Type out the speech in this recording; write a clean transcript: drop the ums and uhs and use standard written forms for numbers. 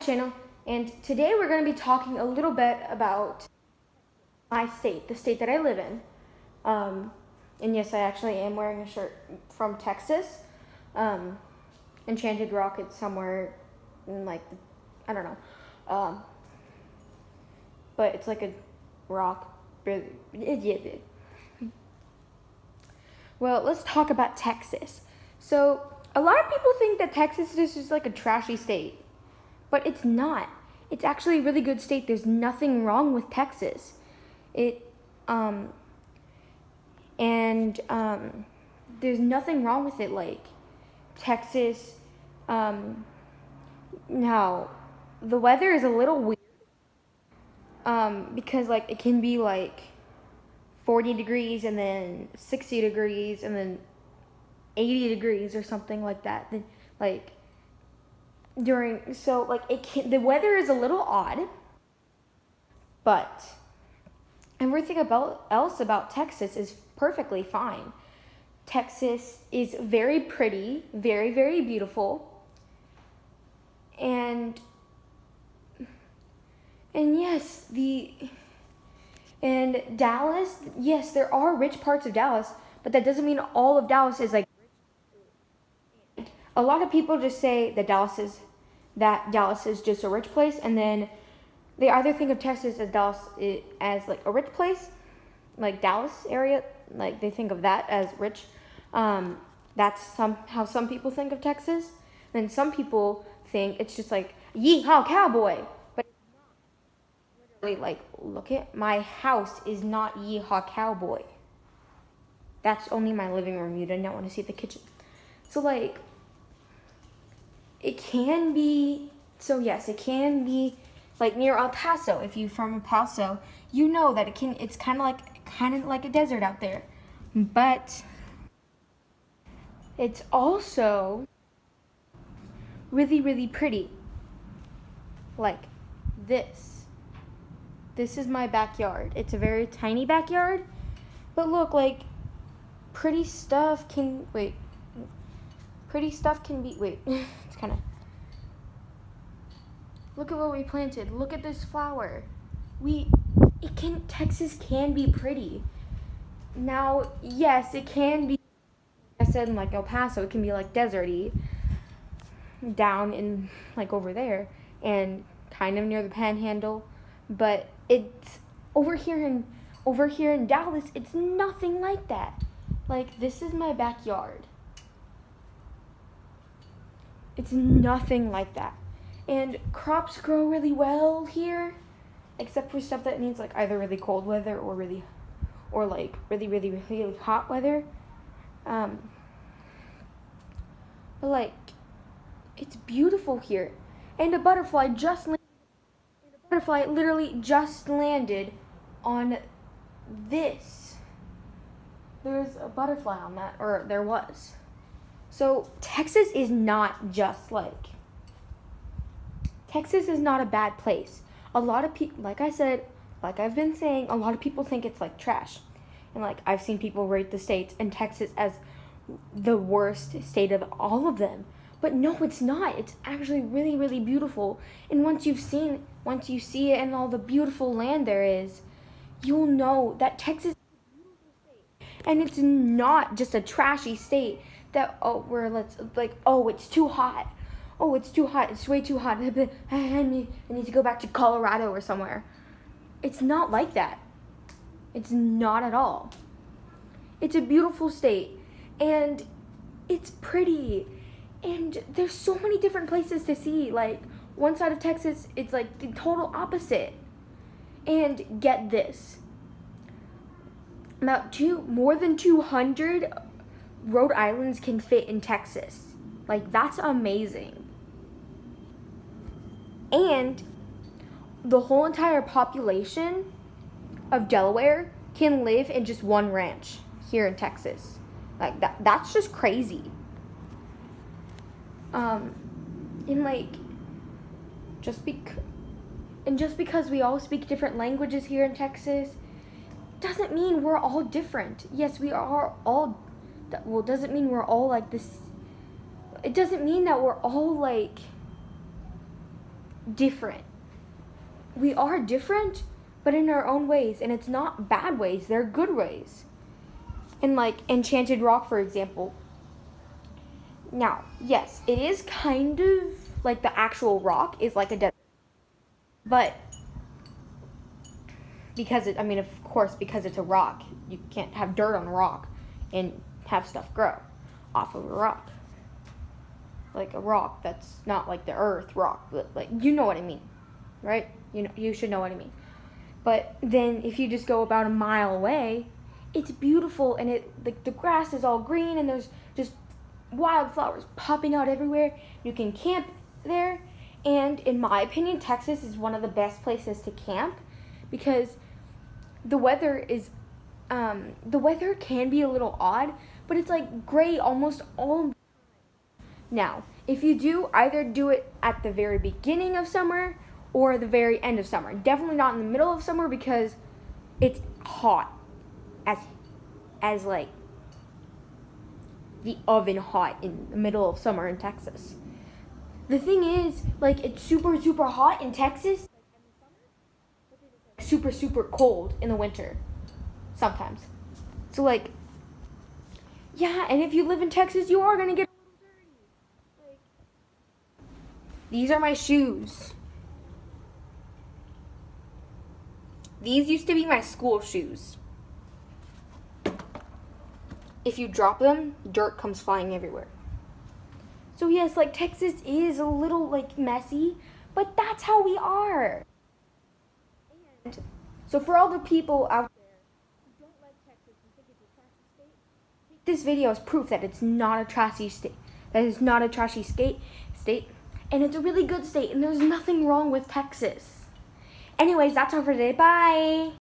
Channel, and today we're going to be talking a little bit about my state, the state that I live in. And yes, I actually am wearing a shirt from Texas. Enchanted Rock, it's somewhere in I don't know. But it's like a rock. Well, let's talk about Texas. So, a lot of people think that Texas is just like a trashy state. But it's not. It's actually a really good state. There's nothing wrong with Texas. There's nothing wrong with it. Like, Texas, now, the weather is a little weird, because, like, it can be, like, 40 degrees and then 60 degrees and then 80 degrees or something like that. Then, like, the weather is a little odd, but everything else about Texas is perfectly fine. Texas is very pretty, very, very beautiful, and yes, Dallas, yes, there are rich parts of Dallas, but that doesn't mean all of Dallas is like. A lot of people just say that Dallas is just a rich place, and then they either think of Texas as like a rich place, like Dallas area, like they think of that as rich. That's how some people think of Texas. Then some people think it's just like yeehaw cowboy, but it's not literally like, look at my house is not yeehaw cowboy. That's only my living room. You did not want to see the kitchen. So like. It can be like near El Paso. If you're from El Paso, you know that it's kind of like a desert out there. But it's also really, really pretty. Like this. This is my backyard. It's a very tiny backyard, but look, like pretty stuff can be it's kind of, look at what we planted. Look at this flower. Texas can be pretty. Now, yes, it can be, like I said, in like El Paso, it can be like deserty down in like over there and kind of near the Panhandle, but it's over here in Dallas, it's nothing like that. Like, this is my backyard. It's nothing like that. And crops grow really well here, except for stuff that needs like either really cold weather or really hot weather. But like, it's beautiful here. And a butterfly literally just landed on this. There's a butterfly on that, or there was. So Texas is not a bad place. A lot of people, like I've been saying, a lot of people think it's like trash. And like I've seen people rate the states and Texas as the worst state of all of them. But no, it's not. It's actually really, really beautiful. And once you see it and all the beautiful land there is, you'll know that Texas is a beautiful state. And it's not just a trashy state that it's too hot. Oh, it's too hot. It's way too hot. I need to go back to Colorado or somewhere. It's not like that. It's not at all. It's a beautiful state, and it's pretty, and there's so many different places to see. Like, one side of Texas, it's like the total opposite. And get this. More than 200 Rhode Islands can fit in Texas. Like, that's amazing. And the whole entire population of Delaware can live in just one ranch here in Texas. Like, that's just crazy. Just because we all speak different languages here in Texas doesn't mean we're all different. Yes, we are all. Well, doesn't mean we're all like this. It doesn't mean that we're all like different. We are different, but in our own ways, and it's not bad ways, they're good ways. And like Enchanted Rock, for example. Now, yes, it is kind of like the actual rock is like a desert. But because of course, because it's a rock, you can't have dirt on a rock and have stuff grow off of a rock. Like a rock that's not like the earth rock, but like, you know what I mean, right? You should know what I mean. But then if you just go about a mile away, it's beautiful, and the grass is all green, and there's just wildflowers popping out everywhere. You can camp there, and in my opinion, Texas is one of the best places to camp because the weather can be a little odd, but it's like gray almost all. Now, if you do, either do it at the very beginning of summer or the very end of summer. Definitely not in the middle of summer because it's hot as like the oven hot in the middle of summer in Texas. The thing is, like, it's super, super hot in Texas, super, super cold in the winter sometimes. So, like, yeah, and if you live in Texas, you are going to get a little dirty. Like, these are my shoes. These used to be my school shoes. If you drop them, dirt comes flying everywhere. So yes, like Texas is a little like messy, but that's how we are. And so for all the people out there who don't like Texas and think it's a trashy state, this video is proof that it's not a trashy state. That it's not a trashy state, and it's a really good state, and there's nothing wrong with Texas. Anyways, that's all for today. Bye.